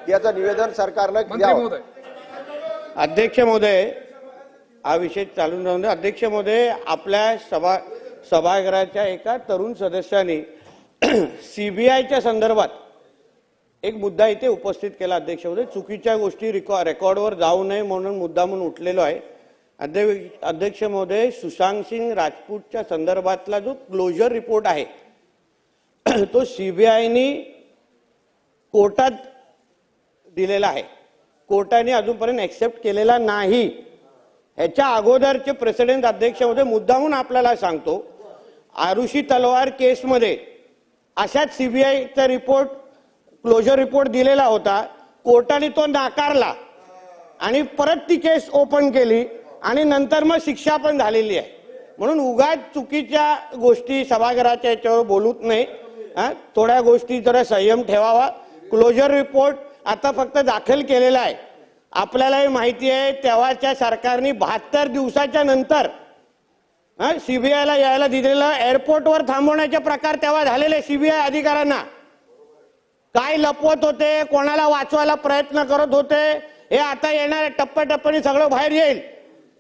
याचं निवेदन सरकारनं द्यावं। अध्यक्ष महोदय, हा विषय चालून राहून दे। अध्यक्ष महोदय, आपल्या सभागृहाच्या एका तरुण सदस्याने सीबीआयच्या संदर्भात एक मुद्दा इथे उपस्थित केला। अध्यक्ष महोदय, चुकीच्या गोष्टी रेकॉर्डवर जाऊ नये म्हणून मुद्दा म्हणून उठलेलो आहे। अध्यक्ष महोदय, सुशांत सिंग राजपूतच्या संदर्भातला जो क्लोजर रिपोर्ट आहे तो सीबीआयने कोर्टात दिलेला आहे। कोर्टाने अजूनपर्यंत एक्सेप्ट केलेला नाही। ह्याच्या अगोदरचे प्रेसिडेंट अध्यक्ष महोदय मुद्दामून आपल्याला सांगतो, आरुषी तलवार केसमध्ये अशाच सीबीआयचा रिपोर्ट क्लोजर रिपोर्ट दिलेला होता। कोर्टाने तो नाकारला आणि परत ती केस ओपन केली आणि नंतर मग शिक्षा पण झालेली आहे। म्हणून उगाच चुकीच्या गोष्टी सभागृहाच्या याच्यावर बोलूच नाही। थोड्या गोष्टी जरा संयम ठेवावा। क्लोजर रिपोर्ट आता फक्त दाखल केलेला आहे। आपल्यालाही माहिती आहे, तेव्हाच्या सरकारने 72 दिवसाच्या नंतर सीबीआयला यायला दिलेलं एअरपोर्टवर थांबवण्याचे प्रकार तेव्हा झालेले। सीबीआय अधिकाऱ्यांना काय लपवत होते, कोणाला वाचवायला प्रयत्न करत होते, हे आता येणाऱ्या टप्प्याटप्प्याने सगळं बाहेर येईल।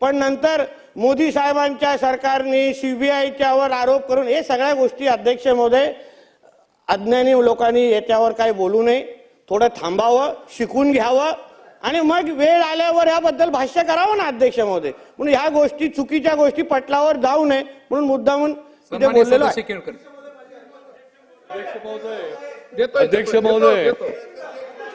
पण नंतर मोदी साहेबांच्या सरकारने सीबीआयच्यावर आरोप करून हे सगळ्या गोष्टी अध्यक्ष महोदय अज्ञानी लोकांनी याच्यावर काय बोलू नये, थोडं थांबावं, शिकून घ्यावं आणि मग वेळ आल्यावर याबद्दल भाष्य करावं ना अध्यक्ष महोदय। म्हणून ह्या गोष्टी चुकीच्या गोष्टी पटलावर जाऊ नये म्हणून मुद्दा म्हणून इथे बोललेलो आहे। अध्यक्ष महोदय